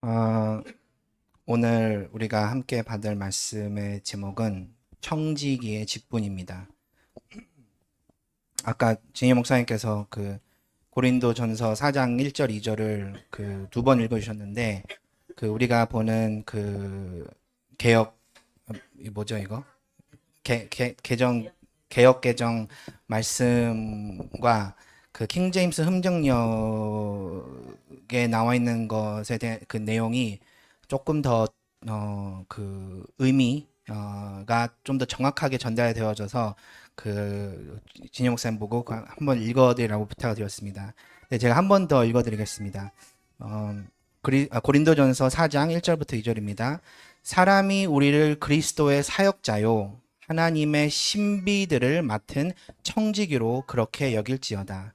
어, 오늘 우리가 함께 받을 말씀의 제목은 청지기의 직분입니다. 아까 진희 목사님께서 그 고린도전서 4장 1절 2절을 그 두 번 읽어주셨는데, 그 우리가 보는 그 개혁 뭐죠 이거 개정 개혁 개정 말씀과 그 킹제임스 흠정역에 나와 있는 것에 대한 그 내용이 조금 더 그 의미가 좀 더 정확하게 전달되어져서 그 진영 목사님 보고 한번 읽어드리라고 부탁을 드렸습니다. 네, 제가 한 번 더 읽어드리겠습니다. 어, 고린도전서 4장 1절부터 2절입니다. 사람이 우리를 그리스도의 사역자요 하나님의 신비들을 맡은 청지기로 그렇게 여길지어다.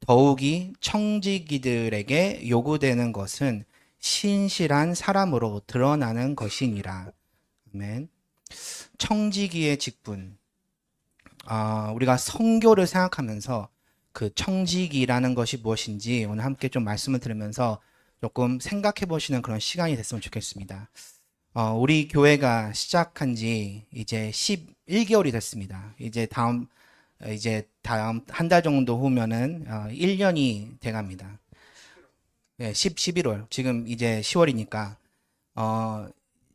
더욱이 청지기들에게 요구되는 것은 신실한 사람으로 드러나는 것이니라. 아멘. 청지기의 직분. 우리가 선교를 생각하면서 그 청지기라는 것이 무엇인지 오늘 함께 좀 말씀을 들으면서 조금 생각해 보시는 그런 시간이 됐으면 좋겠습니다. 우리 교회가 시작한 지 이제 11개월이 됐습니다. 이제 다음 한 달 정도 후면은 1년이 돼 갑니다. 네, 11월. 지금 이제 10월이니까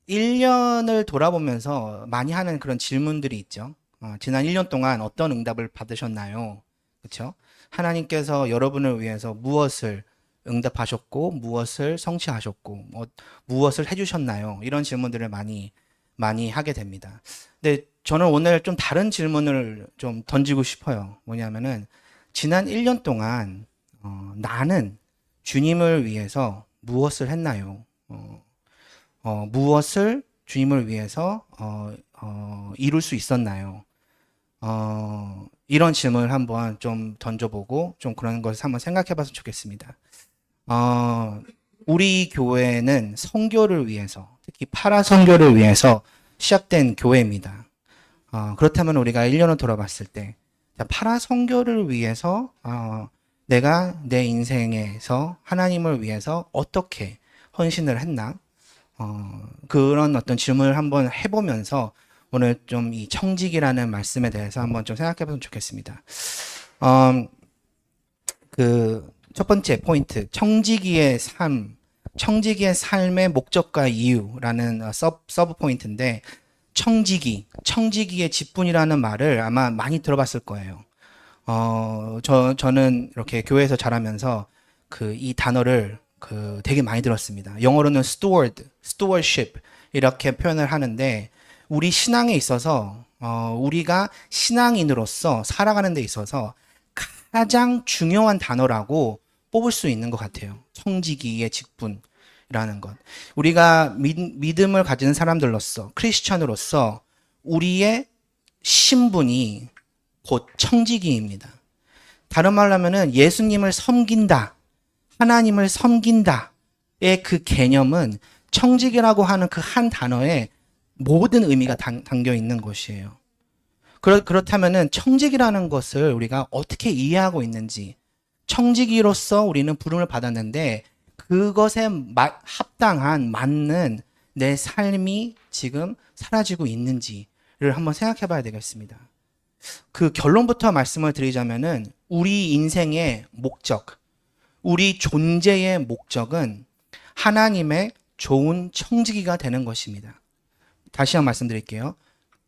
1년을 돌아보면서 많이 하는 그런 질문들이 있죠. 지난 1년 동안 어떤 응답을 받으셨나요? 그렇죠? 하나님께서 여러분을 위해서 무엇을 응답하셨고 무엇을 성취하셨고 무엇을 해주셨나요? 이런 질문들을 많이 하게 됩니다. 근데 저는 오늘 좀 다른 질문을 좀 던지고 싶어요. 뭐냐면은 지난 1년 동안 나는 주님을 위해서 무엇을 했나요? 무엇을 주님을 위해서 이룰 수 있었나요? 이런 질문을 한번 좀 던져보고 좀 그런 것을 한번 생각해봤으면 좋겠습니다. 우리 교회는 선교를 위해서, 특히 파라 선교를 위해서 시작된 교회입니다. 그렇다면 우리가 1년을 돌아봤을 때 파라 선교를 위해서 내가 내 인생에서 하나님을 위해서 어떻게 헌신을 했나? 그런 어떤 질문을 한번 해보면서 오늘 좀 이 청지기라는 말씀에 대해서 한번 좀 생각해보면 좋겠습니다. 그 첫 번째 포인트, 청지기의 삶의 목적과 이유라는 서브 포인트인데, 청지기의 직분이라는 말을 아마 많이 들어봤을 거예요. 저는 이렇게 교회에서 자라면서 이 단어를 되게 많이 들었습니다. 영어로는 stewardship 이렇게 표현을 하는데, 우리 신앙에 있어서 우리가 신앙인으로서 살아가는 데 있어서 가장 중요한 단어라고 뽑을 수 있는 것 같아요. 청지기의 직분이라는 것. 우리가 믿음을 가진 사람들로서, 크리스천으로서 우리의 신분이 곧 청지기입니다. 다른 말로 하면은 예수님을 섬긴다, 하나님을 섬긴다의 그 개념은 청지기라고 하는 그 한 단어에 모든 의미가 담겨 있는 것이에요. 그렇다면은 청지기라는 것을 우리가 어떻게 이해하고 있는지, 청지기로서 우리는 부름을 받았는데 그것에 합당한 맞는 내 삶이 지금 사라지고 있는지를 한번 생각해 봐야 되겠습니다. 그 결론부터 말씀을 드리자면은 우리 인생의 목적, 우리 존재의 목적은 하나님의 좋은 청지기가 되는 것입니다. 다시 한번 말씀드릴게요.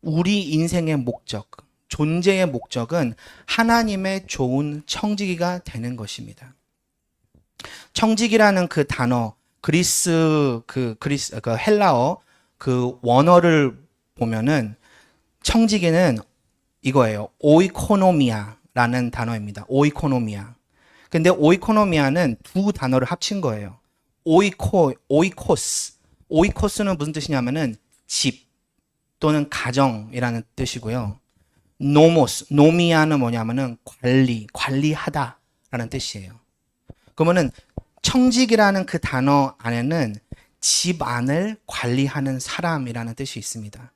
우리 인생의 목적, 존재의 목적은 하나님의 좋은 청지기가 되는 것입니다. 청지기라는 그 단어, 헬라어 그 원어를 보면은 청지기는 이거예요. 오이코노미아라는 단어입니다. 오이코노미아. 근데 오이코노미아는 두 단어를 합친 거예요. 오이코스는 무슨 뜻이냐면은 집 또는 가정이라는 뜻이고요. 노미아는 뭐냐면은 관리하다라는 뜻이에요. 그러면은 청직이라는 그 단어 안에는 집안을 관리하는 사람이라는 뜻이 있습니다.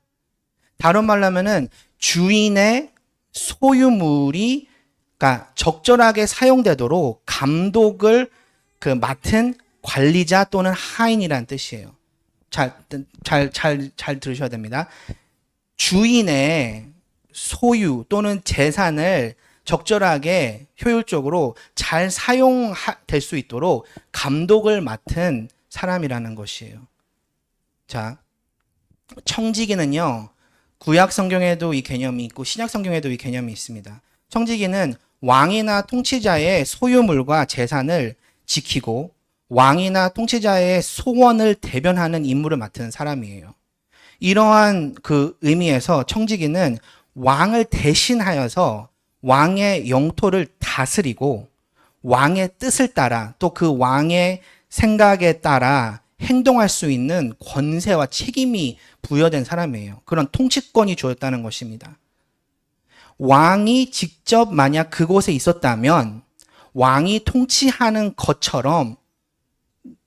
다른 말로 하면은 주인의 소유물이 그러니까 적절하게 사용되도록 감독을 맡은 관리자 또는 하인이라는 뜻이에요. 잘 들으셔야 됩니다. 주인의 소유 또는 재산을 적절하게 효율적으로 잘 사용될 수 있도록 감독을 맡은 사람이라는 것이에요. 자, 청지기는요, 구약 성경에도 이 개념이 있고 신약 성경에도 이 개념이 있습니다. 청지기는 왕이나 통치자의 소유물과 재산을 지키고 왕이나 통치자의 소원을 대변하는 임무를 맡은 사람이에요. 이러한 그 의미에서 청지기는 왕을 대신하여서 왕의 영토를 다스리고 왕의 뜻을 따라 또 그 왕의 생각에 따라 행동할 수 있는 권세와 책임이 부여된 사람이에요. 그런 통치권이 주어졌다는 것입니다. 왕이 직접 만약 그곳에 있었다면 왕이 통치하는 것처럼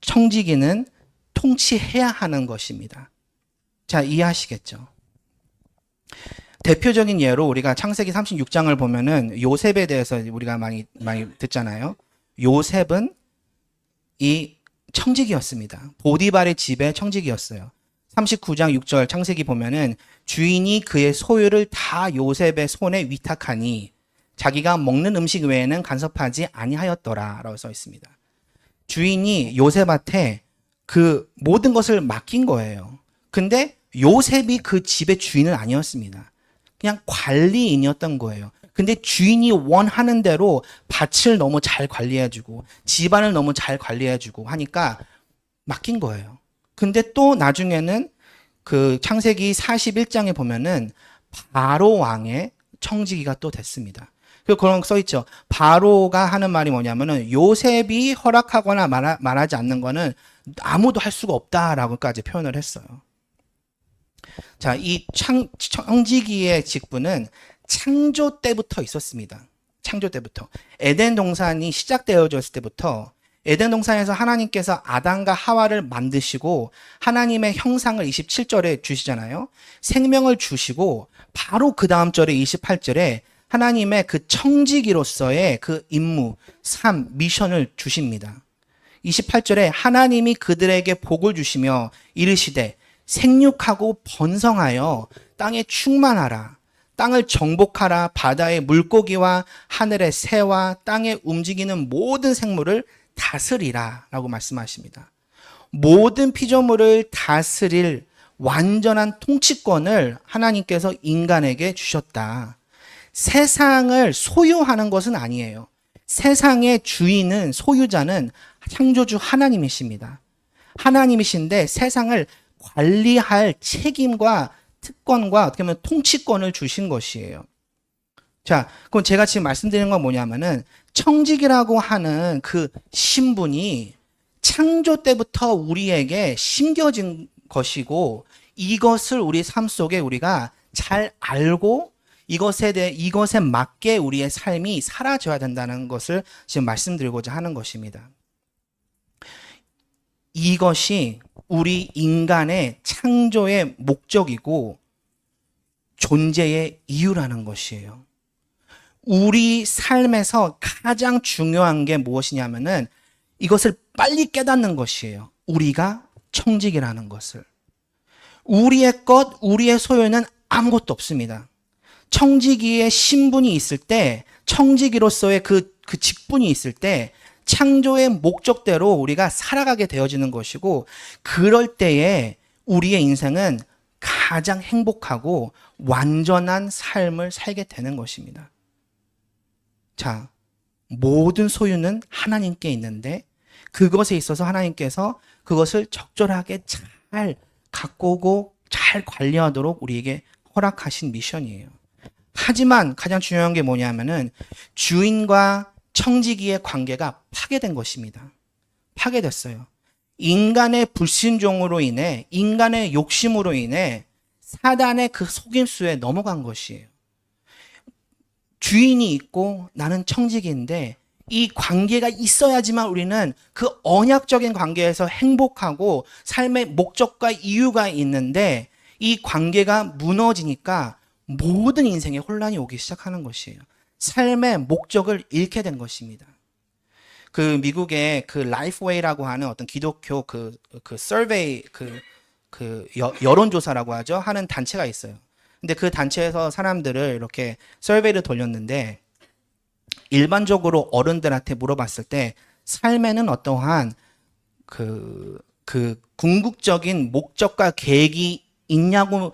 청지기는 통치해야 하는 것입니다. 자, 이해하시겠죠? 대표적인 예로 우리가 창세기 36장을 보면은 요셉에 대해서 우리가 많이 듣잖아요. 요셉은 이 청지기였습니다. 보디발의 집의 청지기였어요. 39장 6절 창세기 보면은 주인이 그의 소유를 다 요셉의 손에 위탁하니 자기가 먹는 음식 외에는 간섭하지 아니하였더라 라고 써 있습니다. 주인이 요셉한테 그 모든 것을 맡긴 거예요. 근데 요셉이 그 집의 주인은 아니었습니다. 그냥 관리인이었던 거예요. 근데 주인이 원하는 대로 밭을 너무 잘 관리해주고 집안을 너무 잘 관리해주고 하니까 맡긴 거예요. 근데 또 나중에는 그 창세기 41장에 보면은 바로 왕의 청지기가 또 됐습니다. 그런 거 써있죠. 바로가 하는 말이 뭐냐면은 요셉이 허락하거나 말하지 않는 거는 아무도 할 수가 없다라고까지 표현을 했어요. 자, 이 청지기의 직분은 창조 때부터 있었습니다. 창조 때부터. 에덴 동산이 시작되어졌을 때부터 에덴 동산에서 하나님께서 아담과 하와를 만드시고 하나님의 형상을 27절에 주시잖아요. 생명을 주시고 바로 그 다음 절에 28절에 하나님의 그 청지기로서의 그 임무, 삶, 미션을 주십니다. 28절에 하나님이 그들에게 복을 주시며 이르시되 생육하고 번성하여 땅에 충만하라. 땅을 정복하라. 바다의 물고기와 하늘의 새와 땅에 움직이는 모든 생물을 다스리라 라고 말씀하십니다. 모든 피조물을 다스릴 완전한 통치권을 하나님께서 인간에게 주셨다. 세상을 소유하는 것은 아니에요. 세상의 주인은, 소유자는 창조주 하나님이십니다. 하나님이신데 세상을 관리할 책임과 특권과 어떻게 보면 통치권을 주신 것이에요. 자, 그럼 제가 지금 말씀드리는 건 뭐냐면은 청지기라고 하는 그 신분이 창조 때부터 우리에게 심겨진 것이고 이것을 우리 삶 속에 우리가 잘 알고 이것에 맞게 우리의 삶이 살아져야 된다는 것을 지금 말씀드리고자 하는 것입니다. 이것이 우리 인간의 창조의 목적이고 존재의 이유라는 것이에요. 우리 삶에서 가장 중요한 게 무엇이냐면은 이것을 빨리 깨닫는 것이에요. 우리가 청지기라는 것을. 우리의 것, 우리의 소유는 아무것도 없습니다. 청지기의 신분이 있을 때, 청지기로서의 그 직분이 있을 때 창조의 목적대로 우리가 살아가게 되어지는 것이고 그럴 때에 우리의 인생은 가장 행복하고 완전한 삶을 살게 되는 것입니다. 자, 모든 소유는 하나님께 있는데 그것에 있어서 하나님께서 그것을 적절하게 잘 갖고 오고 잘 관리하도록 우리에게 허락하신 미션이에요. 하지만 가장 중요한 게 뭐냐면은 주인과 청지기의 관계가 파괴된 것입니다. 파괴됐어요. 인간의 불신종으로 인해, 인간의 욕심으로 인해 사단의 그 속임수에 넘어간 것이에요. 주인이 있고 나는 청지기인데 이 관계가 있어야지만 우리는 그 언약적인 관계에서 행복하고 삶의 목적과 이유가 있는데 이 관계가 무너지니까 모든 인생에 혼란이 오기 시작하는 것이에요. 삶의 목적을 잃게 된 것입니다. 그 미국의 그 라이프웨이라고 하는 어떤 기독교 서베이 여론조사라고 하죠. 하는 단체가 있어요. 근데 그 단체에서 사람들을 이렇게 서베이를 돌렸는데 일반적으로 어른들한테 물어봤을 때 삶에는 어떠한 그 궁극적인 목적과 계획이 있냐라고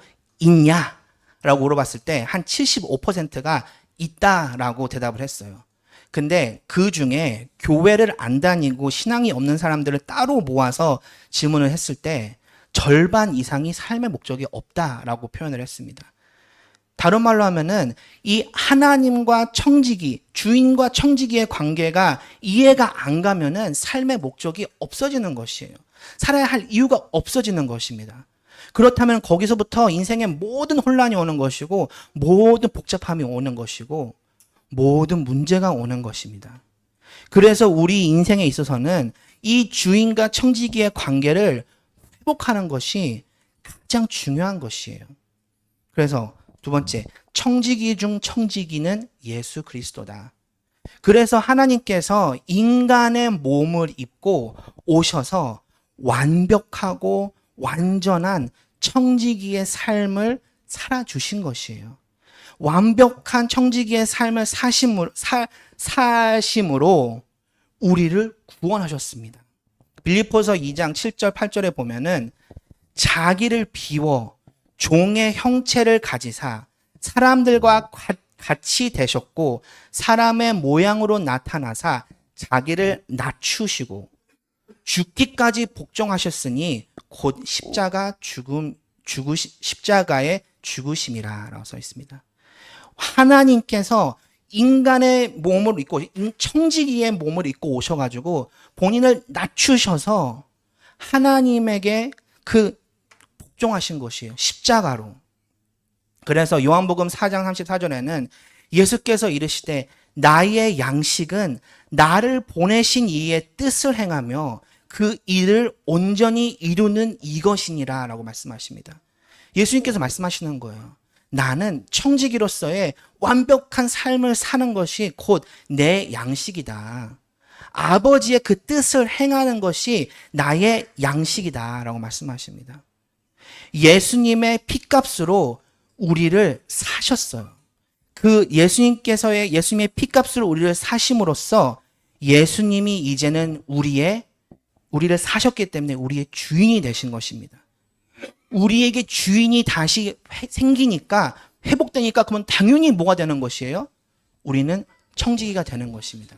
물어봤을 때 한 75%가 있다라고 대답을 했어요. 근데 그 중에 교회를 안 다니고 신앙이 없는 사람들을 따로 모아서 질문을 했을 때 절반 이상이 삶의 목적이 없다라고 표현을 했습니다. 다른 말로 하면은 이 하나님과 청지기, 주인과 청지기의 관계가 이해가 안 가면은 삶의 목적이 없어지는 것이에요. 살아야 할 이유가 없어지는 것입니다. 그렇다면 거기서부터 인생의 모든 혼란이 오는 것이고, 모든 복잡함이 오는 것이고, 모든 문제가 오는 것입니다. 그래서 우리 인생에 있어서는 이 주인과 청지기의 관계를 회복하는 것이 가장 중요한 것이에요. 그래서 두 번째, 청지기 중 청지기는 예수 그리스도다. 그래서 하나님께서 인간의 몸을 입고 오셔서 완벽하고 완전한 청지기의 삶을 살아주신 것이에요. 완벽한 청지기의 삶을 사심으로 우리를 구원하셨습니다. 빌립보서 2장 7절 8절에 보면은 자기를 비워 종의 형체를 가지사 사람들과 같이 되셨고 사람의 모양으로 나타나사 자기를 낮추시고 죽기까지 복종하셨으니 곧 십자가의 죽으심이라라고 써 있습니다. 하나님께서 인간의 몸을 입고 청지기의 몸을 입고 오셔가지고 본인을 낮추셔서 하나님에게 복종하신 것이에요. 십자가로. 그래서 요한복음 4장 34절에는 예수께서 이르시되 나의 양식은 나를 보내신 이의 뜻을 행하며 그 일을 온전히 이루는 이것이니라 라고 말씀하십니다. 예수님께서 말씀하시는 거예요. 나는 청지기로서의 완벽한 삶을 사는 것이 곧 내 양식이다. 아버지의 그 뜻을 행하는 것이 나의 양식이다 라고 말씀하십니다. 예수님의 피값으로 우리를 사셨어요. 예수님의 피값으로 우리를 사심으로써 예수님이 이제는 우리를 사셨기 때문에 우리의 주인이 되신 것입니다. 우리에게 주인이 다시 생기니까, 회복되니까, 그러면 당연히 뭐가 되는 것이에요? 우리는 청지기가 되는 것입니다.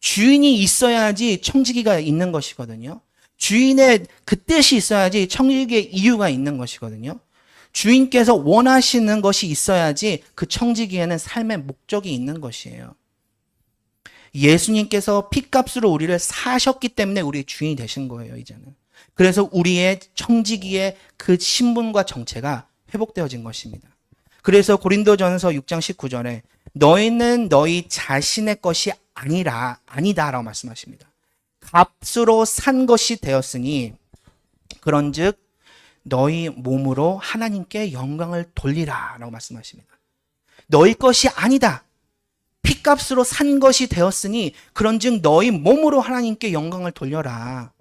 주인이 있어야지 청지기가 있는 것이거든요. 주인의 그 뜻이 있어야지 청지기의 이유가 있는 것이거든요. 주인께서 원하시는 것이 있어야지 그 청지기에는 삶의 목적이 있는 것이에요. 예수님께서 피값으로 우리를 사셨기 때문에 우리의 주인이 되신 거예요, 이제는. 그래서 우리의 청지기의 그 신분과 정체가 회복되어진 것입니다. 그래서 고린도전서 6장 19절에 너희는 너희 자신의 것이 아니다라고 말씀하십니다. 값으로 산 것이 되었으니 그런즉 너희 몸으로 하나님께 영광을 돌리라라고 말씀하십니다. 너희 것이 아니다. 피값으로 산 것이 되었으니 그런즉 너희 몸으로 하나님께 영광을 돌려라.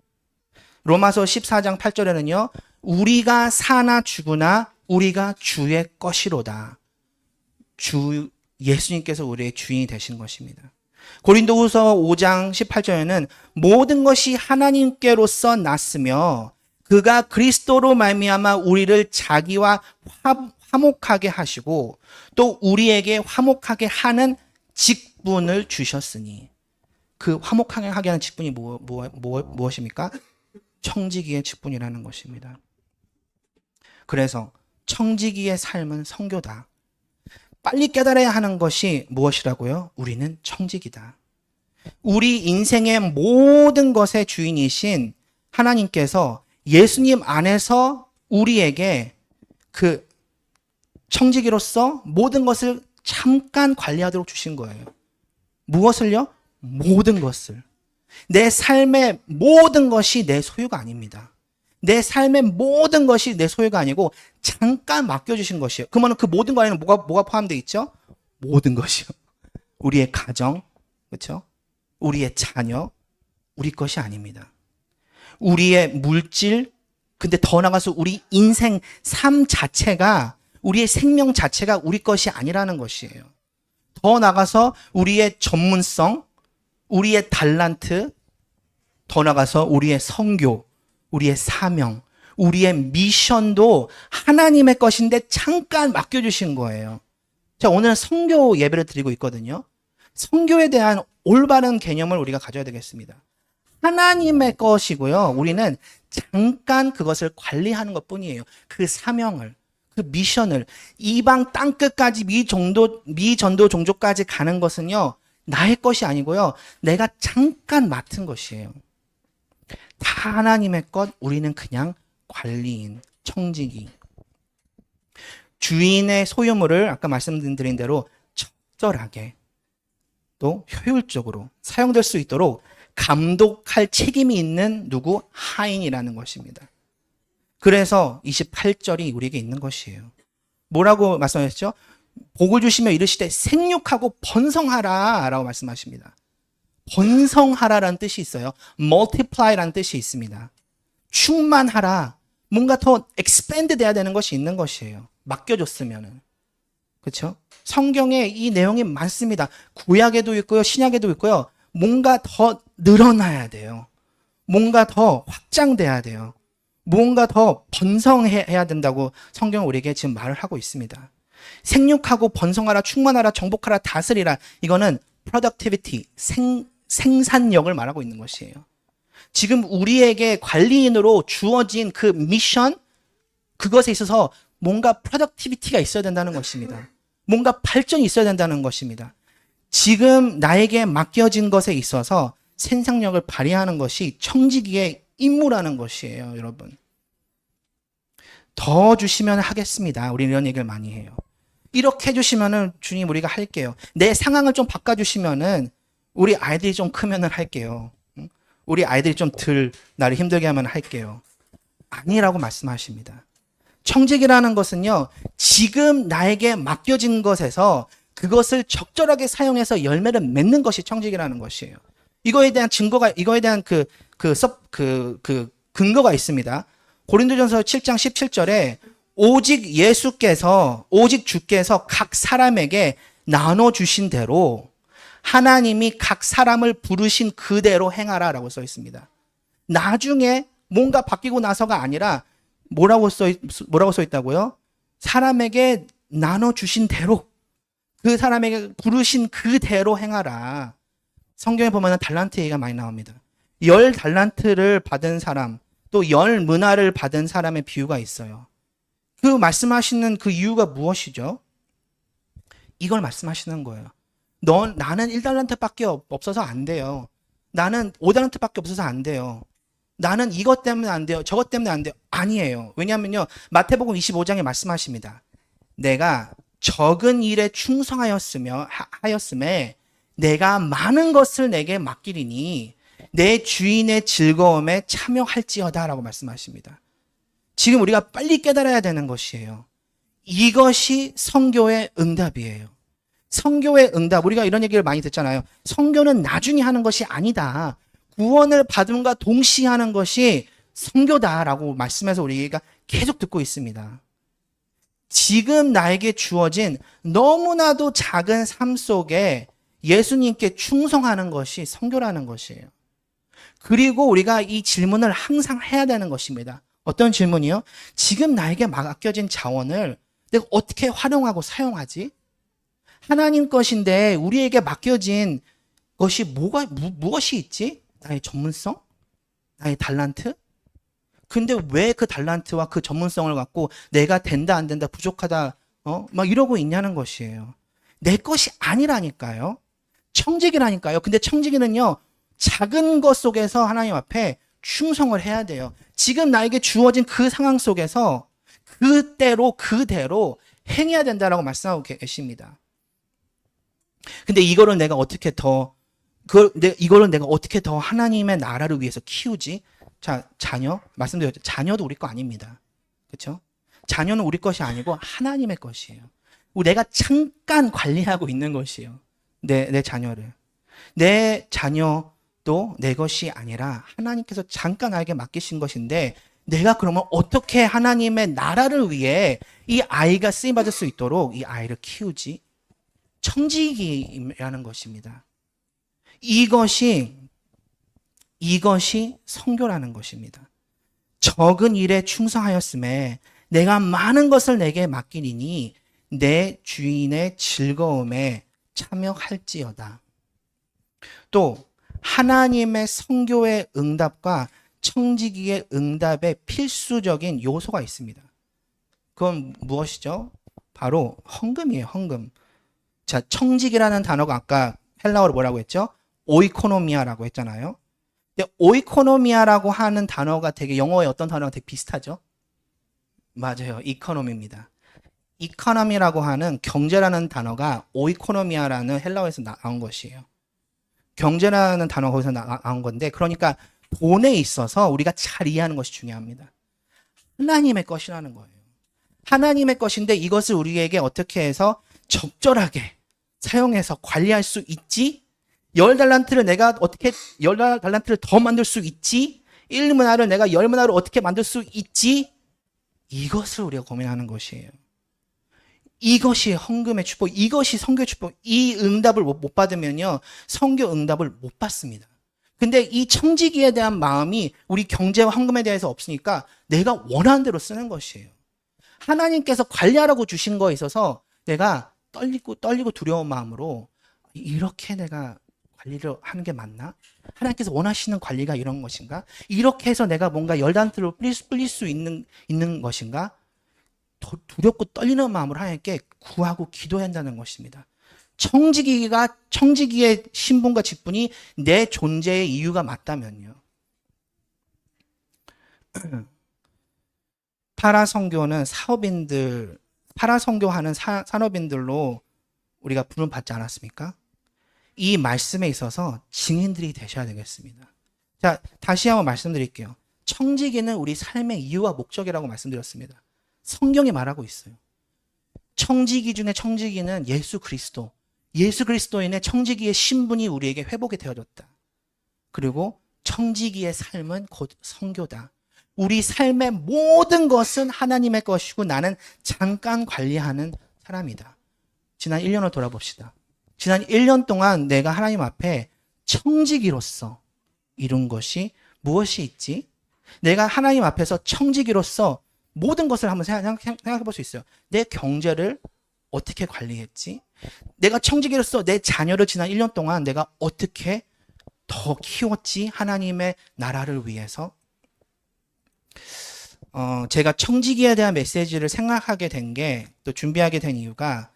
로마서 14장 8절에는요. 우리가 사나 죽으나 우리가 주의 것이로다. 예수님께서 우리의 주인이 되신 것입니다. 고린도후서 5장 18절에는 모든 것이 하나님께로서 났으며 그가 그리스도로 말미암아 우리를 자기와 화목하게 하시고 또 우리에게 화목하게 하는 직분을 주셨으니 그 화목하게 하는 직분이 무엇입니까? 청지기의 직분이라는 것입니다. 그래서 청지기의 삶은 선교다. 빨리 깨달아야 하는 것이 무엇이라고요? 우리는 청지기다. 우리 인생의 모든 것의 주인이신 하나님께서 예수님 안에서 우리에게 그 청지기로서 모든 것을 잠깐 관리하도록 주신 거예요. 무엇을요? 모든 것을. 내 삶의 모든 것이 내 소유가 아닙니다. 내 삶의 모든 것이 내 소유가 아니고 잠깐 맡겨주신 것이에요. 그러면 그 모든 거 안에는 뭐가 포함되어 있죠? 모든 것이요. 우리의 가정, 그렇죠? 우리의 자녀, 우리 것이 아닙니다. 우리의 물질, 근데 더 나아가서 우리 인생, 삶 자체가, 우리의 생명 자체가 우리 것이 아니라는 것이에요. 더 나아가서 우리의 전문성, 우리의 달란트, 더 나아가서 우리의 선교, 우리의 사명, 우리의 미션도 하나님의 것인데 잠깐 맡겨주신 거예요. 자, 오늘 선교 예배를 드리고 있거든요. 선교에 대한 올바른 개념을 우리가 가져야 되겠습니다. 하나님의 것이고요. 우리는 잠깐 그것을 관리하는 것 뿐이에요. 그 사명을, 그 미션을, 이방 땅끝까지 미전도 종족까지 가는 것은요, 나의 것이 아니고요. 내가 잠깐 맡은 것이에요. 다 하나님의 것, 우리는 그냥 관리인, 청지기. 주인의 소유물을 아까 말씀드린 대로 적절하게 또 효율적으로 사용될 수 있도록 감독할 책임이 있는 누구? 하인이라는 것입니다. 그래서 28절이 우리에게 있는 것이에요. 뭐라고 말씀하셨죠? 복을 주시며 이르시되 생육하고 번성하라 라고 말씀하십니다. 번성하라라는 뜻이 있어요. multiply라는 뜻이 있습니다. 충만하라. 뭔가 더 expand 돼야 되는 것이 있는 것이에요. 맡겨줬으면은. 그렇죠? 성경에 이 내용이 많습니다. 구약에도 있고요. 신약에도 있고요. 뭔가 더 늘어나야 돼요. 뭔가 더 확장돼야 돼요. 뭔가 더 번성해야 된다고 성경은 우리에게 지금 말을 하고 있습니다. 생육하고 번성하라, 충만하라, 정복하라, 다스리라. 이거는 productivity, 생산력을 말하고 있는 것이에요. 지금 우리에게 관리인으로 주어진 그 미션, 그것에 있어서 뭔가 productivity가 있어야 된다는 것입니다. 뭔가 발전이 있어야 된다는 것입니다. 지금 나에게 맡겨진 것에 있어서 생산력을 발휘하는 것이 청지기의 임무라는 것이에요, 여러분. 더 주시면 하겠습니다. 우리 이런 얘기를 많이 해요. 이렇게 해주시면은 주님 우리가 할게요. 내 상황을 좀 바꿔주시면은 우리 아이들이 좀 크면은 할게요. 우리 아이들이 좀 덜 나를 힘들게 하면 할게요. 아니라고 말씀하십니다. 청지기라는 것은요, 지금 나에게 맡겨진 것에서 그것을 적절하게 사용해서 열매를 맺는 것이 청지기라는 것이에요. 이거에 대한 증거가, 이거에 대한 근거가 있습니다. 고린도전서 7장 17절에 오직 주께서 각 사람에게 나눠주신 대로 하나님이 각 사람을 부르신 그대로 행하라 라고 써 있습니다. 나중에 뭔가 바뀌고 나서가 아니라 뭐라고 써 있다고요? 사람에게 나눠주신 대로, 그 사람에게 부르신 그대로 행하라. 성경에 보면 달란트 얘기가 많이 나옵니다. 10달란트를 받은 사람, 또 10미나를 받은 사람의 비유가 있어요. 그 말씀하시는 그 이유가 무엇이죠? 이걸 말씀하시는 거예요. 나는 1달란트밖에 없어서 안 돼요. 나는 5달란트밖에 없어서 안 돼요. 나는 이것 때문에 안 돼요. 저것 때문에 안 돼요. 아니에요. 왜냐하면요, 마태복음 25장에 말씀하십니다. 내가 적은 일에 하였음에 내가 많은 것을 내게 맡기리니 내 주인의 즐거움에 참여할지어다 라고 말씀하십니다. 지금 우리가 빨리 깨달아야 되는 것이에요. 이것이 선교의 응답이에요. 선교의 응답, 우리가 이런 얘기를 많이 듣잖아요. 선교는 나중에 하는 것이 아니다. 구원을 받음과 동시에 하는 것이 선교다라고 말씀해서 우리가 계속 듣고 있습니다. 지금 나에게 주어진 너무나도 작은 삶 속에 예수님께 충성하는 것이 선교라는 것이에요. 그리고 우리가 이 질문을 항상 해야 되는 것입니다. 어떤 질문이요? 지금 나에게 맡겨진 자원을 내가 어떻게 활용하고 사용하지? 하나님 것인데 우리에게 맡겨진 것이 무엇이 있지? 나의 전문성? 나의 달란트? 근데 왜 그 달란트와 그 전문성을 갖고 내가 된다 안 된다 부족하다 막 이러고 있냐는 것이에요. 내 것이 아니라니까요. 청지기라니까요. 근데 청지기는요, 작은 것 속에서 하나님 앞에 충성을 해야 돼요. 지금 나에게 주어진 그 상황 속에서 그대로 행해야 된다라고 말씀하고 계십니다. 근데 이거를 내가 어떻게 더 하나님의 나라를 위해서 키우지? 자, 말씀드렸죠. 자녀도 우리 거 아닙니다. 그렇죠? 자녀는 우리 것이 아니고 하나님의 것이에요. 내가 잠깐 관리하고 있는 것이에요. 내 자녀를. 내 자녀, 또 내 것이 아니라 하나님께서 잠깐 나에게 맡기신 것인데 내가 그러면 어떻게 하나님의 나라를 위해 이 아이가 쓰임받을 수 있도록 이 아이를 키우지? 청지기라는 것입니다. 이것이 선교라는 것입니다. 적은 일에 충성하였음에 내가 많은 것을 내게 맡기니 내 주인의 즐거움에 참여할지어다. 또 하나님의 선교의 응답과 청지기의 응답의 필수적인 요소가 있습니다. 그건 무엇이죠? 바로 헌금이에요. 헌금. 자, 청지기라는 단어가 아까 헬라어로 뭐라고 했죠? 오이코노미아라고 했잖아요. 근데 오이코노미아라고 하는 단어가 되게 영어의 어떤 단어가 되게 비슷하죠? 맞아요. 이코노미입니다. 이코노미라고 하는 경제라는 단어가 오이코노미아라는 헬라어에서 나온 것이에요. 경제라는 단어가 거기서 나온 건데, 그러니까 돈에 있어서 우리가 잘 이해하는 것이 중요합니다. 하나님의 것이라는 거예요. 하나님의 것인데 이것을 우리에게 어떻게 해서 적절하게 사용해서 관리할 수 있지? 10달란트를 내가 어떻게 10달란트를 더 만들 수 있지? 1문화를 내가 10문화를 어떻게 만들 수 있지? 이것을 우리가 고민하는 것이에요. 이것이 헌금의 축복, 이것이 선교의 축복. 이 응답을 못 받으면요, 선교 응답을 못 받습니다. 근데 이 청지기에 대한 마음이 우리 경제와 헌금에 대해서 없으니까 내가 원하는 대로 쓰는 것이에요. 하나님께서 관리하라고 주신 거에 있어서 내가 떨리고 두려운 마음으로 이렇게 내가 관리를 하는 게 맞나? 하나님께서 원하시는 관리가 이런 것인가? 이렇게 해서 내가 뭔가 열단트로 뿌릴 수 있는 것인가? 두렵고 떨리는 마음으로 하나님께 구하고 기도해야 한다는 것입니다. 청지기의 신분과 직분이 내 존재의 이유가 맞다면요. 파라선교는 파라선교하는 산업인들로 우리가 부름받지 않았습니까? 이 말씀에 있어서 증인들이 되셔야 되겠습니다. 자, 다시 한번 말씀드릴게요. 청지기는 우리 삶의 이유와 목적이라고 말씀드렸습니다. 성경이 말하고 있어요. 청지기 중에 청지기는 예수 그리스도인의 청지기의 신분이 우리에게 회복이 되어졌다. 그리고 청지기의 삶은 곧 선교다. 우리 삶의 모든 것은 하나님의 것이고 나는 잠깐 관리하는 사람이다. 지난 1년을 돌아봅시다. 지난 1년 동안 내가 하나님 앞에 청지기로서 이룬 것이 무엇이 있지? 내가 하나님 앞에서 청지기로서 모든 것을 한번 생각해 볼 수 있어요. 내 경제를 어떻게 관리했지? 내가 청지기로서 내 자녀를 지난 1년 동안 내가 어떻게 더 키웠지? 하나님의 나라를 위해서. 제가 청지기에 대한 메시지를 생각하게 된 게, 또 준비하게 된 이유가,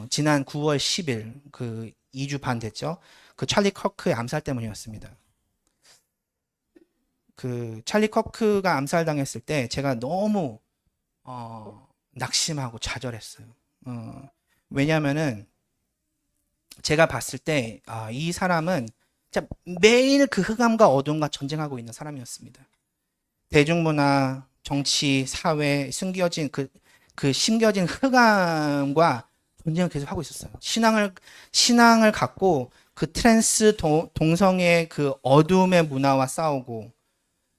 지난 9월 10일, 그 2주 반 됐죠? 그 찰리 커크의 암살 때문이었습니다. 그 찰리 커크가 암살당했을 때 제가 너무 낙심하고 좌절했어요. 왜냐하면은 제가 봤을 때 이 사람은 진짜 매일 그 흑암과 어둠과 전쟁하고 있는 사람이었습니다. 대중문화, 정치, 사회 숨겨진 그 심겨진 흑암과 전쟁을 계속 하고 있었어요. 신앙을 갖고 그 트랜스 동성의 그 어둠의 문화와 싸우고,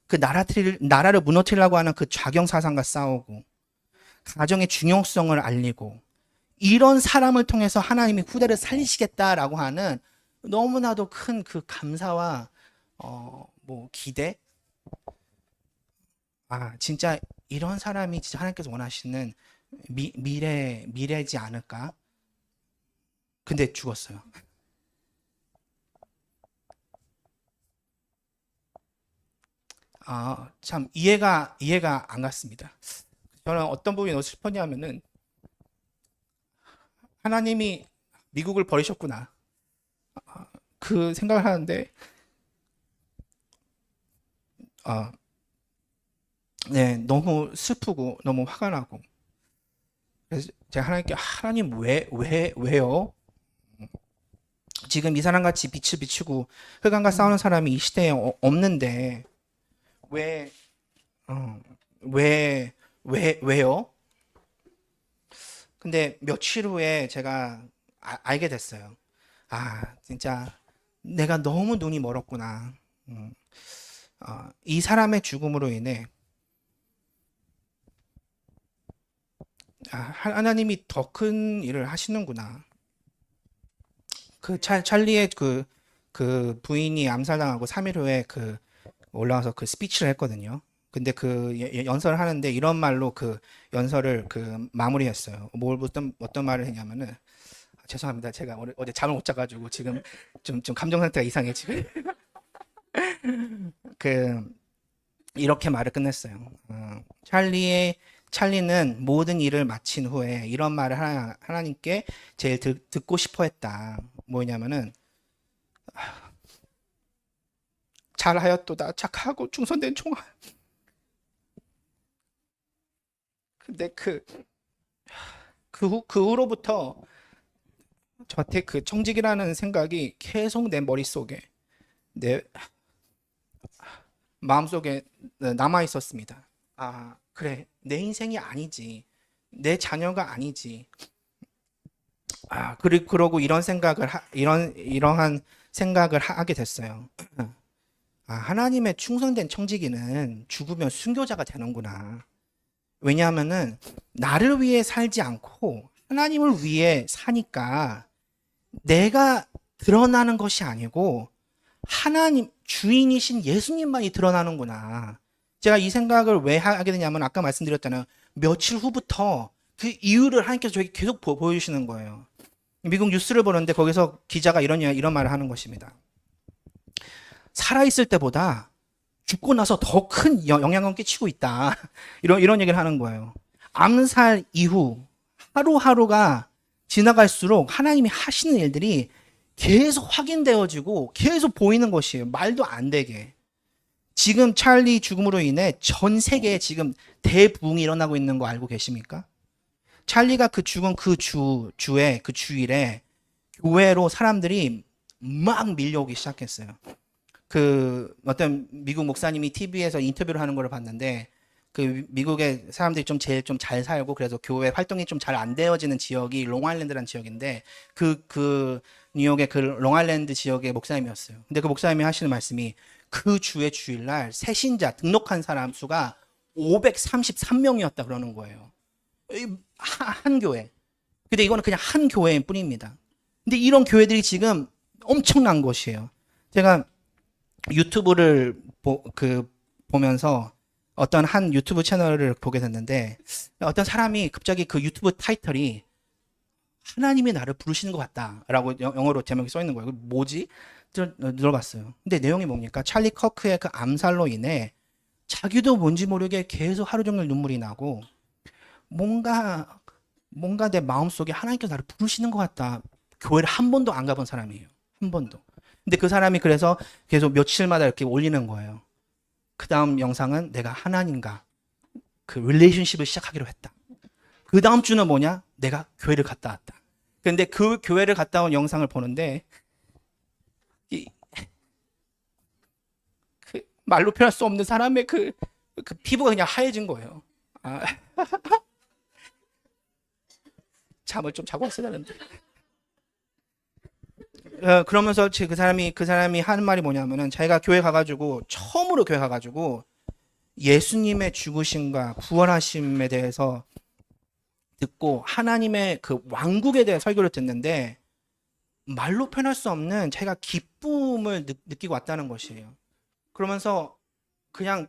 그 나라를 무너뜨리려고 하는 그 좌경 사상과 싸우고, 가정의 중요성을 알리고, 이런 사람을 통해서 하나님이 후대를 살리시겠다라고 하는 너무나도 큰 그 감사와 기대. 진짜 이런 사람이 진짜 하나님께서 원하시는 미래지 않을까? 근데 죽었어요. 참 이해가 안 갔습니다. 저는 어떤 부분이 너무 슬펐냐면은 하나님이 미국을 버리셨구나. 그 생각을 하는데, 네, 너무 슬프고 너무 화가 나고. 그래서 제가 하나님께, 하나님 왜요? 지금 이 사람같이 빛을 비추고 흑암과 싸우는 사람이 이 시대에 없는데 왜요? 근데 며칠 후에 제가 알게 됐어요. 진짜 내가 너무 눈이 멀었구나. 이 사람의 죽음으로 인해 하나님이 더 큰 일을 하시는구나. 그 찰리의 그 부인이 암살당하고 3일 후에 그 올라와서 그 스피치를 했거든요. 근데 그 연설을 하는데 이런 말로 그 연설을 그 마무리했어요. 어떤 말을 했냐면은, 죄송합니다. 제가 어제 잠을 못 자가지고 지금 좀 감정 상태가 이상해 지금. 그 이렇게 말을 끝냈어요. 찰리는 모든 일을 마친 후에 이런 말을 하나님께 제일 듣고 싶어 했다. 뭐냐면은, 잘하였도다 착하고 충성된 종아. 근데 그 후로부터 저한테 그 청직이라는 생각이 계속 내 머릿속에, 내 마음속에 남아 있었습니다. 그래, 내 인생이 아니지, 내 자녀가 아니지. 그러고 이런 생각을 이러한 생각을 하게 됐어요. 하나님의 충성된 청지기는 죽으면 순교자가 되는구나. 왜냐하면은 나를 위해 살지 않고 하나님을 위해 사니까 내가 드러나는 것이 아니고 하나님 주인이신 예수님만이 드러나는구나. 제가 이 생각을 왜 하게 되냐면, 아까 말씀드렸잖아요. 며칠 후부터 그 이유를 하나님께서 저에게 계속 보여주시는 거예요. 미국 뉴스를 보는데 거기서 기자가 이런 말을 하는 것입니다. 살아있을 때보다 죽고 나서 더 큰 영향을 끼치고 있다. 이런 얘기를 하는 거예요. 암살 이후 하루하루가 지나갈수록 하나님이 하시는 일들이 계속 확인되어지고 계속 보이는 것이에요. 말도 안 되게. 지금 찰리 죽음으로 인해 전 세계에 지금 대부흥이 일어나고 있는 거 알고 계십니까? 찰리가 죽은 주일에 교회로 사람들이 막 밀려오기 시작했어요. 어떤 미국 목사님이 TV에서 인터뷰를 하는 걸 봤는데, 미국의 사람들이 제일 잘 살고, 그래서 교회 활동이 좀 잘 안 되어지는 지역이 롱아일랜드라는 지역인데, 뉴욕의 그 롱아일랜드 지역의 목사님이었어요. 근데 그 목사님이 하시는 말씀이, 그 주의 주일날 새신자 등록한 사람 수가 533명이었다 그러는 거예요. 한 교회. 근데 이거는 그냥 한 교회일 뿐입니다. 근데 이런 교회들이 지금 엄청난 것이에요. 제가 유튜브를 보면서 어떤 한 유튜브 채널을 보게 됐는데, 어떤 사람이 갑자기 그 유튜브 타이틀이 하나님이 나를 부르시는 것 같다라고 영어로 제목이 써 있는 거예요. 뭐지? 들어봤어요. 근데 내용이 뭡니까? 찰리 커크의 그 암살로 인해 자기도 뭔지 모르게 계속 하루 종일 눈물이 나고, 뭔가 내 마음속에 하나님께서 나를 부르시는 것 같다. 교회를 한 번도 안 가본 사람이에요. 한 번도. 근데 그 사람이 그래서 계속 며칠마다 이렇게 올리는 거예요. 그 다음 영상은 내가 하나님과 그 릴레이션십을 시작하기로 했다. 그 다음 주는 뭐냐? 내가 교회를 갔다 왔다. 근데 그 교회를 갔다 온 영상을 보는데, 말로 표현할 수 없는 사람의 그 피부가 그냥 하얘진 거예요. 잠을 좀 자고 왔어야 되는데. 그러면서 그 사람이 하는 말이 뭐냐면은, 자기가 처음으로 교회 가가지고 예수님의 죽으심과 부활하심에 대해서 듣고 하나님의 그 왕국에 대해 설교를 듣는데, 말로 표현할 수 없는 자기가 기쁨을 느끼고 왔다는 것이에요. 그러면서 그냥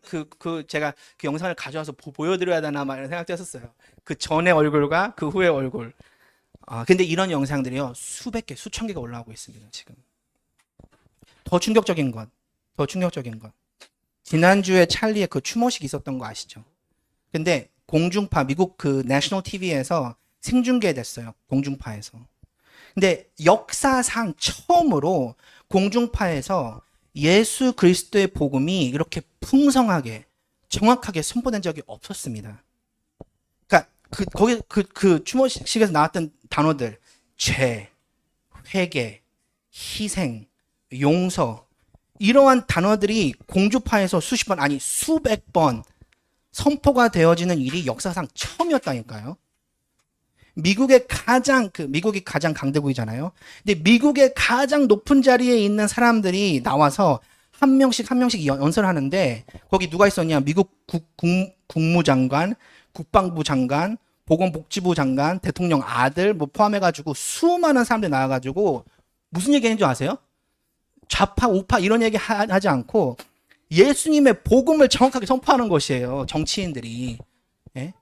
제가 그 영상을 가져와서 보여드려야 되나 막 이런 생각도 했었어요. 그 전의 얼굴과 그 후의 얼굴. 근데 이런 영상들이요, 수백 개, 수천 개가 올라오고 있습니다, 지금. 더 충격적인 건. 지난주에 찰리의 그 추모식이 있었던 거 아시죠? 근데 미국 그 내셔널 TV에서 생중계됐어요, 공중파에서. 근데 역사상 처음으로 공중파에서 예수 그리스도의 복음이 이렇게 풍성하게, 정확하게 선포된 적이 없었습니다. 그러니까 그 추모식에서 나왔던 단어들, 죄, 회개, 희생, 용서, 이러한 단어들이 공중파에서 수십 번, 아니 수백 번 선포가 되어지는 일이 역사상 처음이었다니까요. 미국이 가장 강대국이잖아요. 근데 미국의 가장 높은 자리에 있는 사람들이 나와서 한 명씩 연설하는데 거기 누가 있었냐? 미국 국무장관, 국방부 장관, 보건복지부 장관, 대통령 아들 뭐 포함해가지고 수많은 사람들이 나와가지고 무슨 얘기하는 줄 아세요? 좌파, 우파 이런 얘기 하지 않고 예수님의 복음을 정확하게 선포하는 것이에요. 정치인들이. 예?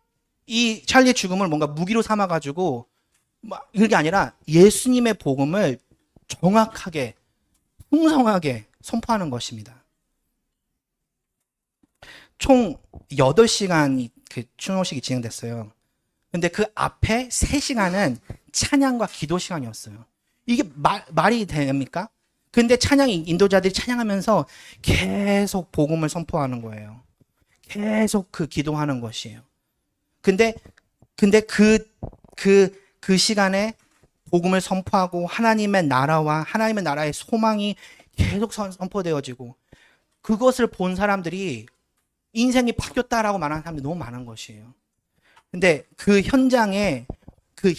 이 찰리의 죽음을 뭔가 무기로 삼아가지고 막 그게 아니라 예수님의 복음을 정확하게 풍성하게 선포하는 것입니다. 총 8시간이 그 추모식이 진행됐어요. 근데 그 앞에 3시간은 찬양과 기도 시간이었어요. 이게 말이 됩니까? 근데 인도자들이 찬양하면서 계속 복음을 선포하는 거예요. 계속 그 기도하는 것이에요. 근데 그 시간에 복음을 선포하고 하나님의 나라와 하나님의 나라의 소망이 계속 선포되어지고 그것을 본 사람들이 인생이 바뀌었다라고 말하는 사람들이 너무 많은 것이에요. 근데 그 현장에 그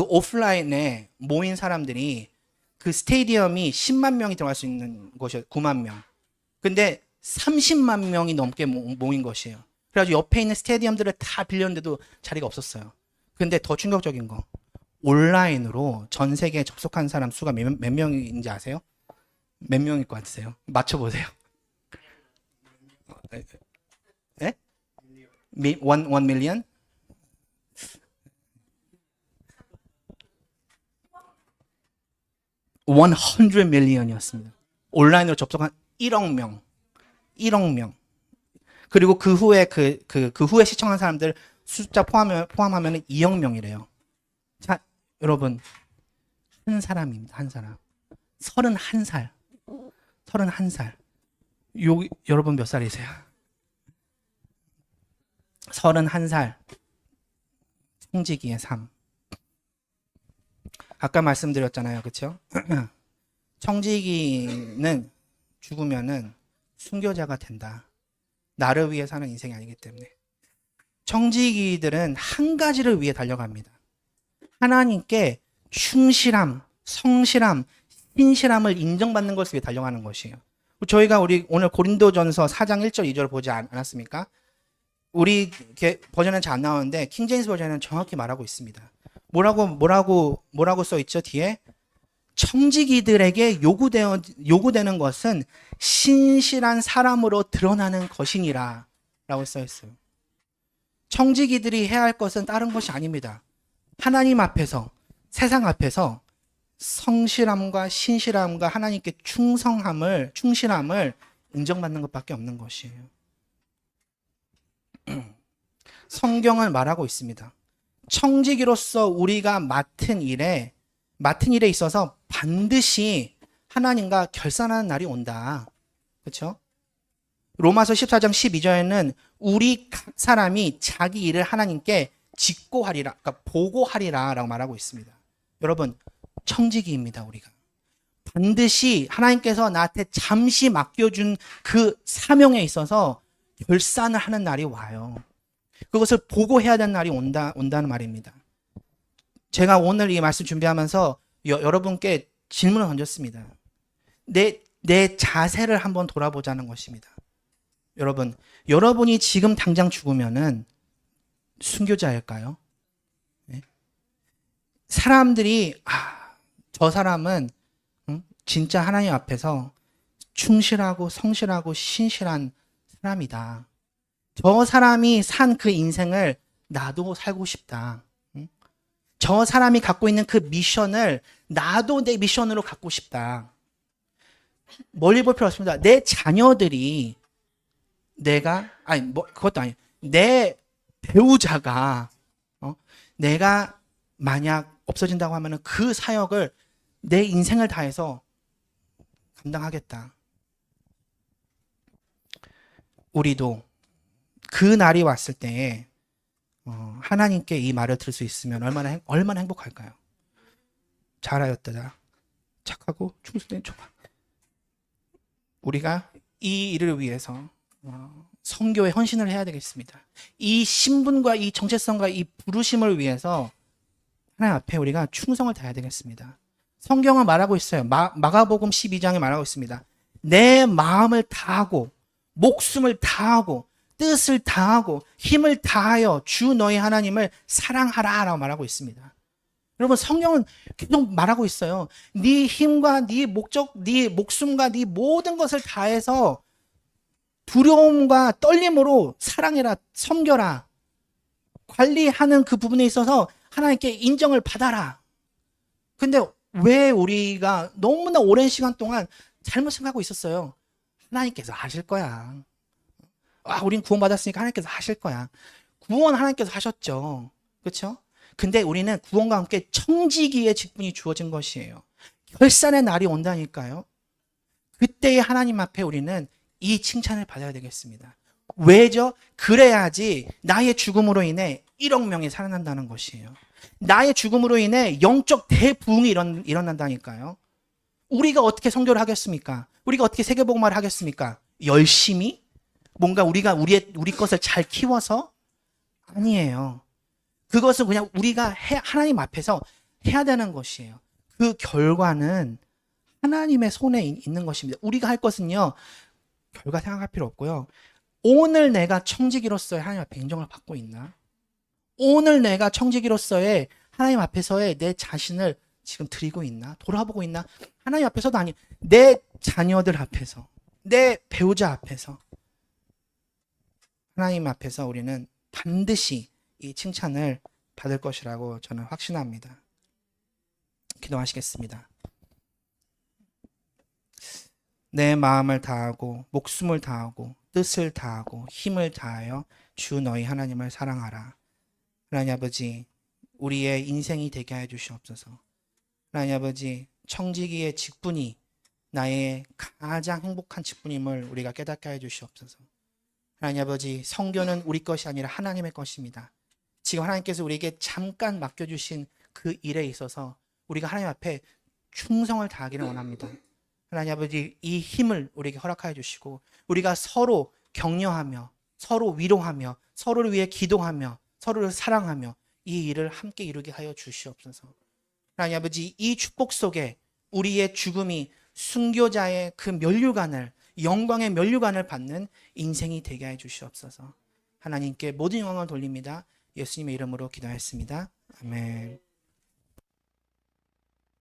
오프라인에 모인 사람들이 그 스테디움이 10만 명이 들어갈 수 있는 곳이에요. 9만 명. 근데 30만 명이 넘게 모인 것이에요. 그래가지고 옆에 있는 스테디움들을 다 빌렸는데도 자리가 없었어요. 근데 더 충격적인 거. 온라인으로 전 세계에 접속한 사람 수가 몇 명인지 아세요? 몇 명일 것 같으세요? 맞춰보세요. 예? 1 million? 100 million이었습니다. 온라인으로 접속한 1억 명. 1억 명. 그리고 그 후에 그 후에 시청한 사람들 숫자 포함하면 2억 명이래요. 자, 여러분. 한 사람입니다. 한 사람. 31살. 31살. 여러분 몇 살이세요? 31살. 청지기의 삶. 아까 말씀드렸잖아요. 그렇죠? 청지기는 죽으면은 순교자가 된다. 나를 위해 사는 인생이 아니기 때문에. 청지기들은 한 가지를 위해 달려갑니다. 하나님께 충실함, 성실함, 신실함을 인정받는 것을 위해 달려가는 것이에요. 저희가 오늘 고린도전서 4장 1절 2절 보지 않았습니까? 우리 버전은 잘 안 나오는데 킹제임스 버전은 정확히 말하고 있습니다. 뭐라고 써 있죠? 뒤에 청지기들에게 요구되는 것은 신실한 사람으로 드러나는 것이니라 라고 써 있어요. 청지기들이 해야 할 것은 다른 것이 아닙니다. 하나님 앞에서, 세상 앞에서 성실함과 신실함과 하나님께 충실함을 인정받는 것밖에 없는 것이에요. 성경은 말하고 있습니다. 청지기로서 우리가 맡은 일에 있어서 반드시 하나님과 결산하는 날이 온다. 그렇죠? 로마서 14장 12절에는 우리 각 사람이 자기 일을 하나님께 직고하리라, 그러니까 보고하리라 라고 말하고 있습니다. 여러분, 청지기입니다, 우리가. 반드시 하나님께서 나한테 잠시 맡겨준 그 사명에 있어서 결산을 하는 날이 와요. 그것을 보고해야 되는 날이 온다는 말입니다. 제가 오늘 이 말씀 준비하면서 여러분께 질문을 던졌습니다. 내 자세를 한번 돌아보자는 것입니다. 여러분이 지금 당장 죽으면은 순교자일까요? 네? 사람들이 저 사람은 진짜 하나님 앞에서 충실하고 성실하고 신실한 사람이다. 저 사람이 산 그 인생을 나도 살고 싶다. 저 사람이 갖고 있는 그 미션을 나도 내 미션으로 갖고 싶다. 멀리 볼 필요 없습니다. 내 자녀들이 그것도 아니에요. 내 배우자가 내가 만약 없어진다고 하면 그 사역을 내 인생을 다해서 감당하겠다. 우리도 그 날이 왔을 때에 하나님께 이 말을 들을 수 있으면 얼마나 행복할까요? 잘하였다. 착하고 충성된 종아. 우리가 이 일을 위해서 선교에 헌신을 해야 되겠습니다. 이 신분과 이 정체성과 이 부르심을 위해서 하나님 앞에 우리가 충성을 다해야 되겠습니다. 성경은 말하고 있어요. 마가복음 12장에 말하고 있습니다. 내 마음을 다하고 목숨을 다하고 뜻을 다하고 힘을 다하여 주 너희 하나님을 사랑하라 라고 말하고 있습니다. 여러분, 성경은 계속 말하고 있어요. 네 힘과 네 목적, 네 목숨과 네 모든 것을 다해서 두려움과 떨림으로 사랑해라, 섬겨라, 관리하는 그 부분에 있어서 하나님께 인정을 받아라. 근데 왜 우리가 너무나 오랜 시간 동안 잘못 생각하고 있었어요? 하나님께서 하실 거야. 우린 구원받았으니까 하나님께서 하실 거야. 구원 하나님께서 하셨죠. 그렇죠? 근데 우리는 구원과 함께 청지기의 직분이 주어진 것이에요. 결산의 날이 온다니까요. 그때의 하나님 앞에 우리는 이 칭찬을 받아야 되겠습니다. 왜죠? 그래야지 나의 죽음으로 인해 1억 명이 살아난다는 것이에요. 나의 죽음으로 인해 영적 대부흥이 일어난다니까요. 우리가 어떻게 선교를 하겠습니까? 우리가 어떻게 세계복음화를 하겠습니까? 열심히? 뭔가 우리가 우리 것을 잘 키워서? 아니에요. 그것은 그냥 우리가 하나님 앞에서 해야 되는 것이에요. 그 결과는 하나님의 손에 있는 것입니다. 우리가 할 것은요, 결과 생각할 필요 없고요. 오늘 내가 청지기로서의 하나님 앞에 인정을 받고 있나? 오늘 내가 청지기로서의 하나님 앞에서의 내 자신을 지금 드리고 있나? 돌아보고 있나? 하나님 앞에서도 아니, 내 자녀들 앞에서, 내 배우자 앞에서, 하나님 앞에서 우리는 반드시 이 칭찬을 받을 것이라고 저는 확신합니다. 기도하시겠습니다. 내 마음을 다하고 목숨을 다하고 뜻을 다하고 힘을 다하여 주 너희 하나님을 사랑하라. 하나님 아버지, 우리의 인생이 되게 해 주시옵소서. 하나님 아버지, 청지기의 직분이 나의 가장 행복한 직분임을 우리가 깨닫게 해 주시옵소서. 하나님 아버지, 성교는 우리 것이 아니라 하나님의 것입니다. 지금 하나님께서 우리에게 잠깐 맡겨주신 그 일에 있어서 우리가 하나님 앞에 충성을 다하기를 원합니다. 하나님 아버지, 이 힘을 우리에게 허락하여 주시고 우리가 서로 격려하며 서로 위로하며 서로를 위해 기도하며 서로를 사랑하며 이 일을 함께 이루게 하여 주시옵소서. 하나님 아버지, 이 축복 속에 우리의 죽음이 순교자의 그 면류관을, 영광의 면류관을 받는 인생이 되게 해 주시옵소서. 하나님께 모든 영광을 돌립니다. 예수님의 이름으로 기도하였습니다. 아멘.